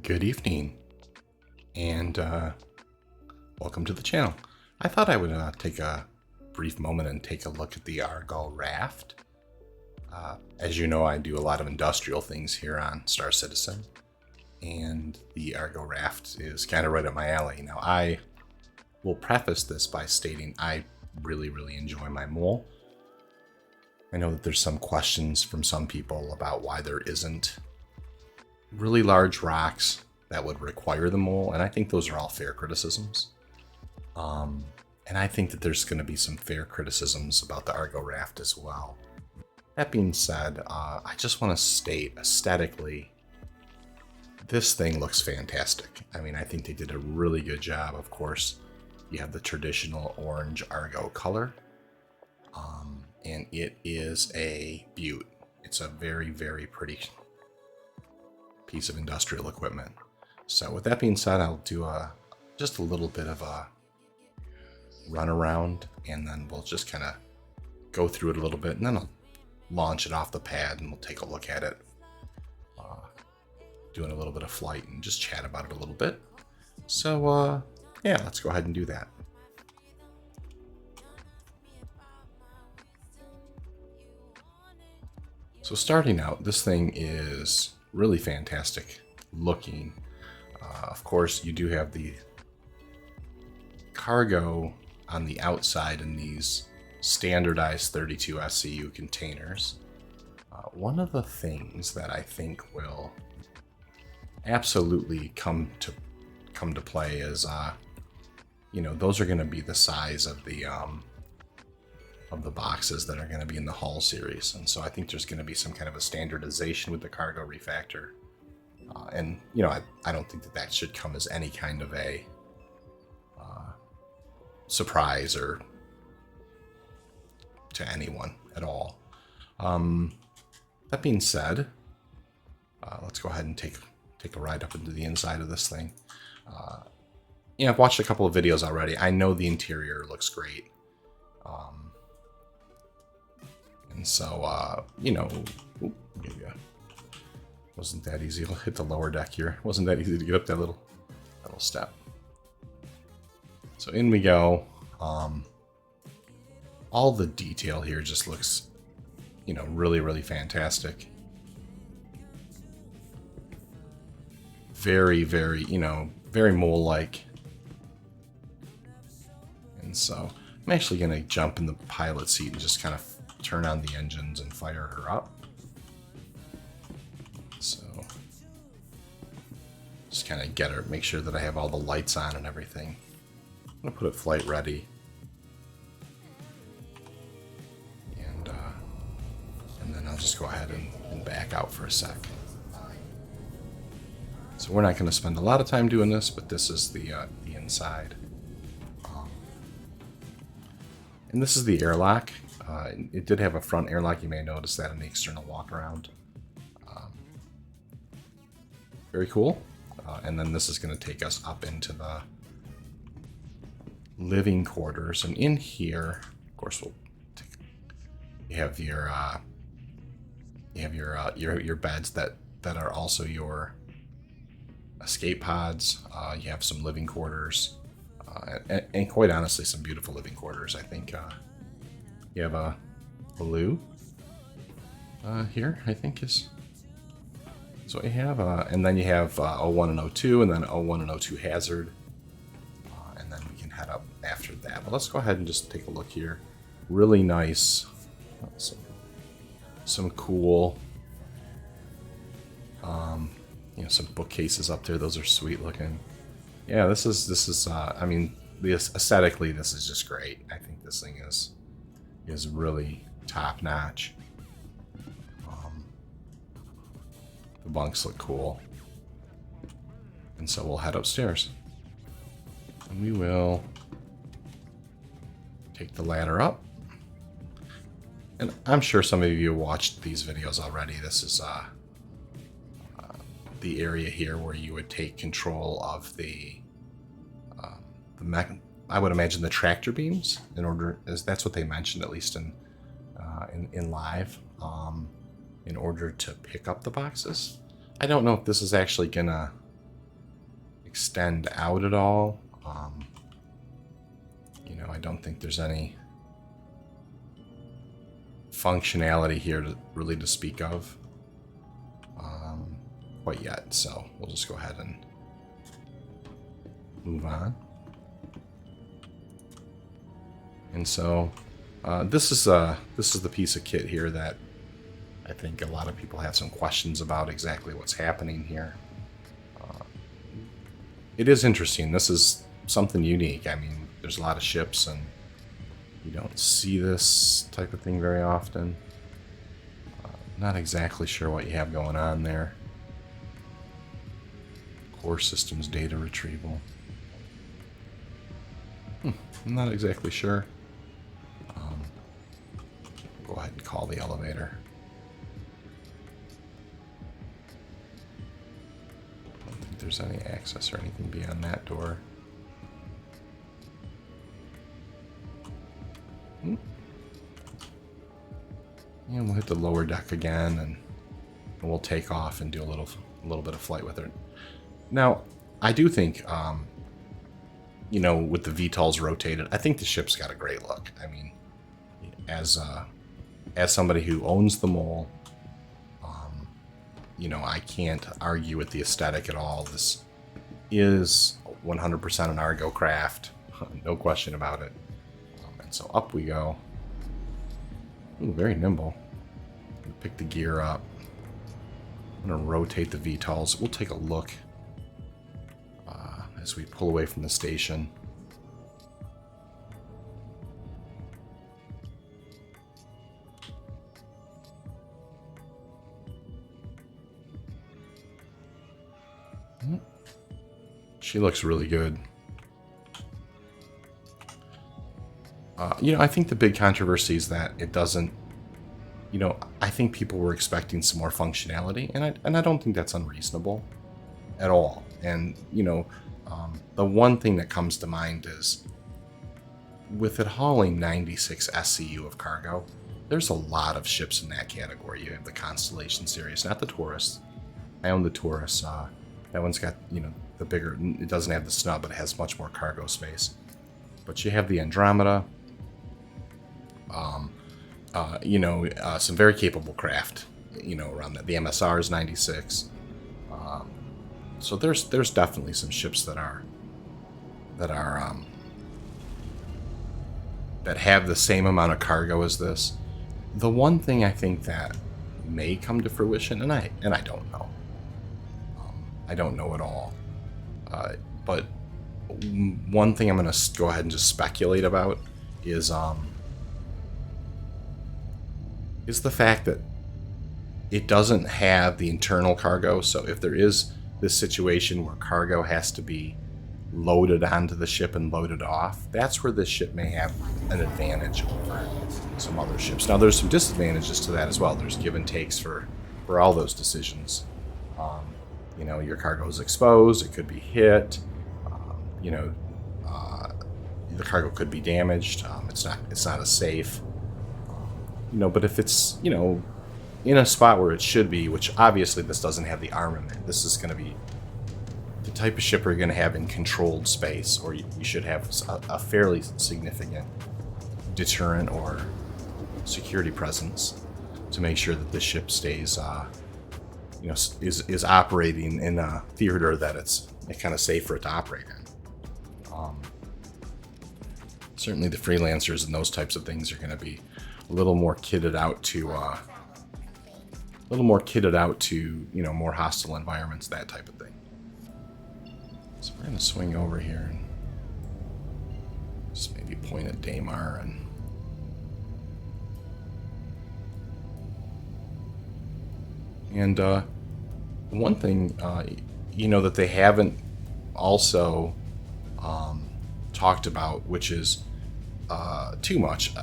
Good evening, and welcome to the channel. I thought I would take a brief moment and take a look at the Argo Raft. As you know, I do a lot of industrial things here on Star Citizen, and the Argo Raft is kind of right up my alley. Now, I will preface this by stating I really enjoy my mole. I know that there's some questions from some people about why there isn't really large rocks that would require the mole, and I think those are all fair criticisms. And I think that there's going to be some fair criticisms about the Argo Raft as well. That being said, I just want to state aesthetically, this thing looks fantastic. I mean, I think they did a really good job. Of course, you have the traditional orange Argo color, and it is a beaut. It's a very pretty piece of industrial equipment. So with that being said, I'll do just a little bit of a run around, and then we'll just kind of go through it a little bit, and then I'll launch it off the pad and we'll take a look at it, doing a little bit of flight and just chat about it a little bit. So yeah, let's go ahead and do that. So starting out, this thing is really fantastic looking. Of course, you do have the cargo on the outside in these standardized 32 SCU containers. One of the things that I think will absolutely come to play is, those are going to be the size of the boxes that are going to be in the Hull series, and so I think there's going to be some kind of a standardization with the cargo refactor. And I don't think that should come as any kind of a surprise or to anyone at all. That being said, let's go ahead and take a ride up into the inside of this thing. I've watched a couple of videos already. I know the interior looks great. And so, wasn't that easy. I'll hit the lower deck here. Wasn't that easy to get up that little step. So in we go. All the detail here just looks, really fantastic. Very, very mole-like. And so I'm actually going to jump in the pilot seat and just kind of turn on the engines and fire her up. So just kind of get her, make sure that I have all the lights on and everything. I'm going to put it flight ready. And then I'll just go ahead and back out for a sec. So we're not going to spend a lot of time doing this, but this is the inside. And this is the airlock. It did have a front airlock. You may notice that in the external walk around. Very cool. And then this is going to take us up into the living quarters. And in here, of course, you have your beds that are also your escape pods. You have some living quarters, and quite honestly, some beautiful living quarters. I think you have a blue here, I think is. So you have, and then you have 01 and 02, and then 01 and 02 hazard, and then we can head up after that. But let's go ahead and just take a look here. Really nice, some cool, some bookcases up there. Those are sweet looking. Yeah, this is. I mean, aesthetically, this is just great. I think this thing is really top notch. The bunks look cool. And so we'll head upstairs. And we will take the ladder up. And I'm sure some of you watched these videos already. This is the area here where you would take control of the I would imagine the tractor beams, that's what they mentioned, at least in live, in order to pick up the boxes. I don't know if this is actually gonna extend out at all. You know, I don't think there's any functionality here to speak of quite yet. So we'll just go ahead and move on. And so this is the piece of kit here that I think a lot of people have some questions about exactly what's happening here. It is interesting. This is something unique. I mean, there's a lot of ships, and you don't see this type of thing very often. Not exactly sure what you have going on there. Core systems data retrieval. I'm not exactly sure. Go ahead and call the elevator. I don't think there's any access or anything beyond that door. And we'll hit the lower deck again, and we'll take off and do a little bit of flight with it. Now, I do think, you know, with the VTOLs rotated, I think the ship's got a great look. I mean, as somebody who owns the mole, you know, I can't argue with the aesthetic at all. This is 100% an Argo craft, no question about it. And so up we go. Ooh, very nimble. Pick the gear up. I'm going to rotate the VTOLs. We'll take a look as we pull away from the station. She looks really good. You know, I think the big controversy is that it doesn't, you know, I think people were expecting some more functionality, and I don't think that's unreasonable at all. And, you know, the one thing that comes to mind is with it hauling 96 SCU of cargo, there's a lot of ships in that category. You have the Constellation series, not the Taurus. I own the Taurus. That one's got, you know, the bigger, it doesn't have the snub, but it has much more cargo space. But you have the Andromeda, you know, some very capable craft, you know, around that. The MSR is 96. So there's definitely some ships that have the same amount of cargo as this. The one thing I think that may come to fruition, and I don't know. I don't know at all. But one thing I'm going to go ahead and just speculate about is the fact that it doesn't have the internal cargo. So if there is this situation where cargo has to be loaded onto the ship and loaded off, that's where this ship may have an advantage over some other ships. Now, there's some disadvantages to that as well. There's give and takes for all those decisions. You know, your cargo is exposed, it could be hit, you know, the cargo could be damaged, it's not as safe. You know, but if it's, you know, in a spot where it should be, which obviously this doesn't have the armament, this is going to be the type of ship you're going to have in controlled space, or you should have a fairly significant deterrent or security presence to make sure that the ship stays, you know, is operating in a theater that it's kind of safe for it to operate in. Certainly the freelancers and those types of things are going to be a little more kitted out to, you know, more hostile environments, that type of thing. So we're going to swing over here and just maybe point at Daymar and one thing, you know, that they haven't also talked about, which is too much.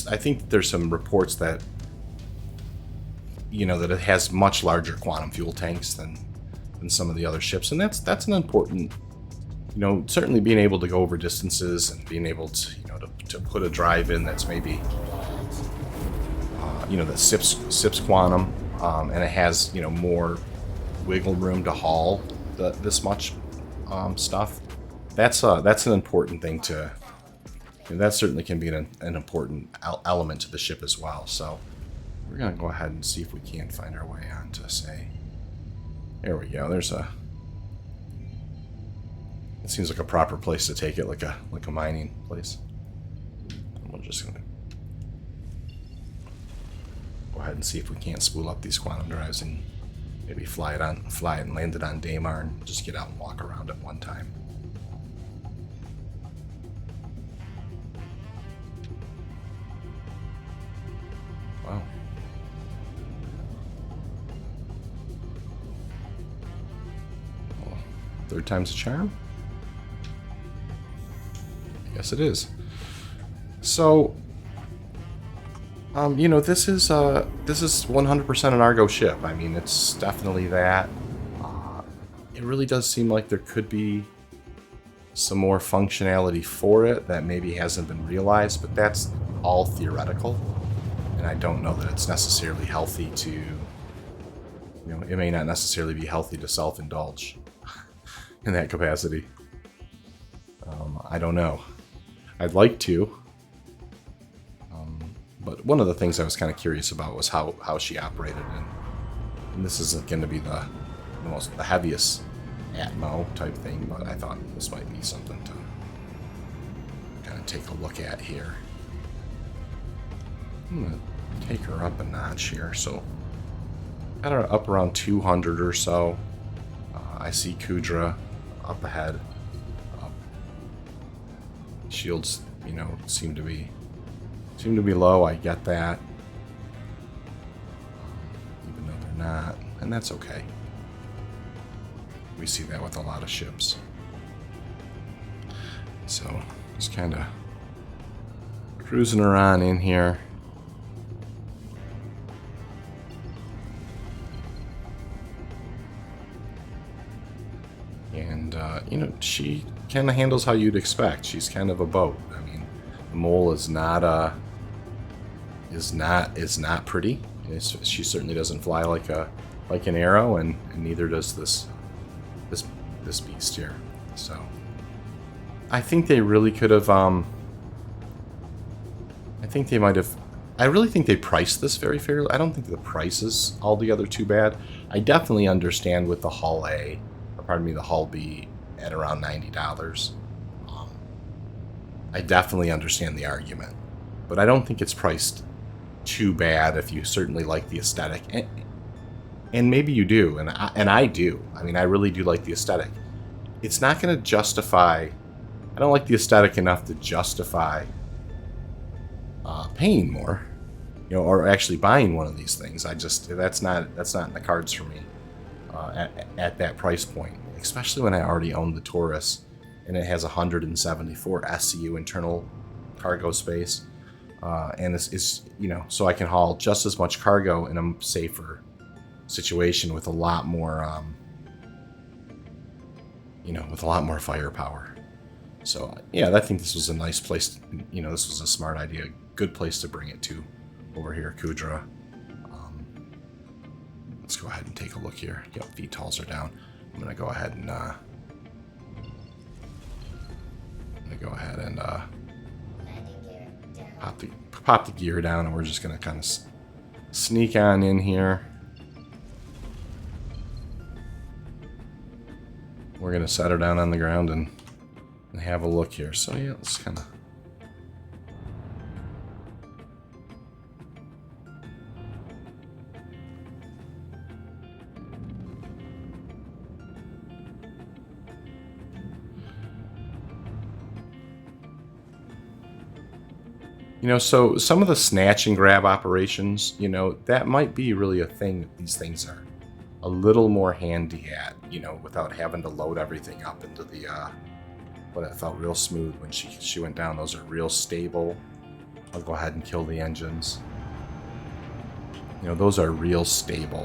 I think there's some reports that, you know, that it has much larger quantum fuel tanks than some of the other ships, and that's an important, you know, certainly being able to go over distances and being able to, you know, to put a drive in that's maybe, you know, that sips quantum, and it has, you know, more wiggle room to haul this much stuff. That's an important thing to. And that certainly can be an important element to the ship as well. So we're gonna go ahead and see if we can find our way onto, say. There we go. There's a. It seems like a proper place to take it, like a mining place. And we're just gonna go ahead and see if we can't spool up these quantum drives and maybe fly it and land it on Daymar and just get out and walk around at one time. Wow. Well, third time's a charm? I guess it is. So, you know, this is 100% an Argo ship. I mean, it's definitely that. It really does seem like there could be some more functionality for it that maybe hasn't been realized, but that's all theoretical. And I don't know that it's necessarily healthy to, you know, it may not necessarily be healthy to self-indulge in that capacity. I don't know. I'd like to. But one of the things I was kind of curious about was how she operated. And this isn't going to be the heaviest Atmo type thing, but I thought this might be something to kind of take a look at here. I'm going to take her up a notch here. So, got her up around 200 or so. I see Kudra up ahead. Shields, you know, seem to be low. I get that. Even though they're not. And that's okay. We see that with a lot of ships. So, just kind of cruising around in here. And, you know, she kind of handles how you'd expect. She's kind of a boat. I mean, the mole is not pretty. She certainly doesn't fly like an arrow, and neither does this beast here. So, I think they really could have. I think they might have. I really think they priced this very fairly. I don't think the price is altogether too bad. I definitely understand with the Hull A, or pardon me, the Hull B at around $90. I definitely understand the argument, but I don't think it's priced too bad if you certainly like the aesthetic, and maybe you do, and I do. I mean, I really do like the aesthetic. It's not going to justify. I don't like the aesthetic enough to justify paying more, you know, or actually buying one of these things. That's not in the cards for me at that price point, especially when I already own the Taurus and it has 174 SCU internal cargo space. And it's, you know, so I can haul just as much cargo in a safer situation with a lot more, you know, with a lot more firepower. So, yeah, I think this was a nice place. You know, this was a smart idea. Good place to bring it to over here, Kudra. Let's go ahead and take a look here. Yep, VTOLs are down. I'm going to go ahead and, pop the gear down, and we're just going to kind of sneak on in here. We're going to set her down on the ground and have a look here. So yeah, let's kind of... You know, so some of the snatch and grab operations, you know, that might be really a thing that these things are a little more handy at, you know, without having to load everything up into the, but it felt real smooth when she went down. Those are real stable. I'll go ahead and kill the engines. You know, those are real stable,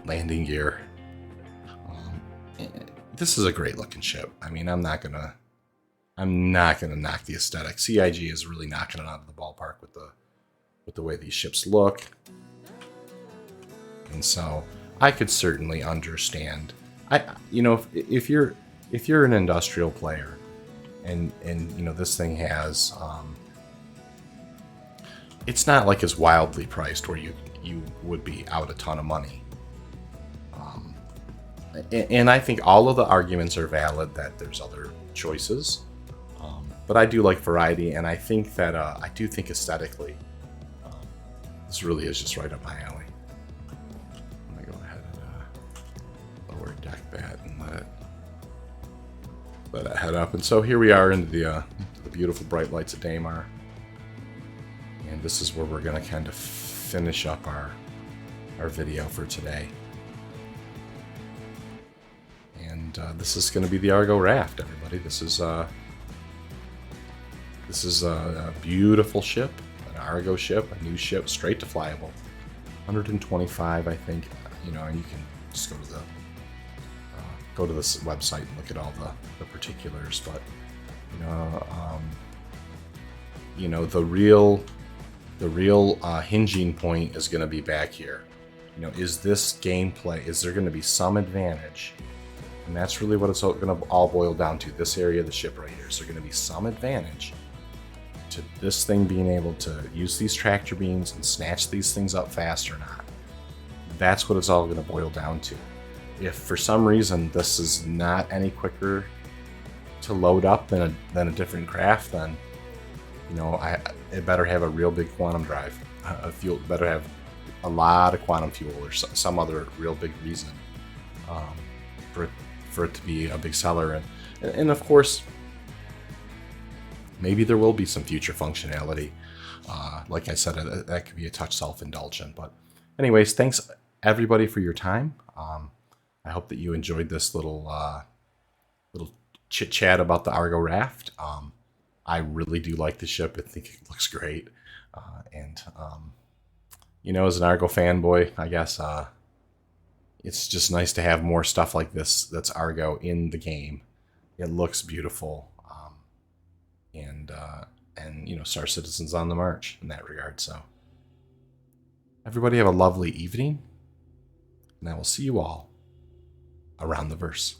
landing gear. This is a great looking ship. I mean, I'm not gonna knock the aesthetic. CIG is really knocking it out of the ballpark with the way these ships look. And so I could certainly understand. If you're an industrial player, and this thing has, it's not like as wildly priced where you would be out a ton of money. And I think all of the arguments are valid that there's other choices. But I do like variety, and I think that I do think aesthetically, this really is just right up my alley. I'm gonna go ahead and lower deck that and let it head up. And so here we are into the beautiful bright lights of Daymar, and this is where we're gonna kind of finish up our video for today. And this is going to be the Argo Raft, everybody. This is a beautiful ship, an Argo ship, a new ship, straight to flyable. 125, I think. And you can just go to this website and look at all the particulars. But the real hinging point is going to be back here. Is this gameplay? Is there going to be some advantage? And that's really what it's going to all boil down to, this area of the ship right here. Is there going to be some advantage to this thing being able to use these tractor beams and snatch these things up fast or not? That's what it's all going to boil down to. If for some reason this is not any quicker to load up than a different craft, then it better have a real big quantum drive. Fuel better have a lot of quantum fuel or some other real big reason for it to be a big seller. And of course, maybe there will be some future functionality. Like I said, that could be a touch self-indulgent. But anyways, thanks everybody for your time. I hope that you enjoyed this little chit chat about the Argo Raft. I really do like the ship. I think it looks great. As an Argo fanboy, I guess it's just nice to have more stuff like this that's Argo in the game. It looks beautiful. And Star Citizen's on the march in that regard. So everybody have a lovely evening, and I will see you all around the verse.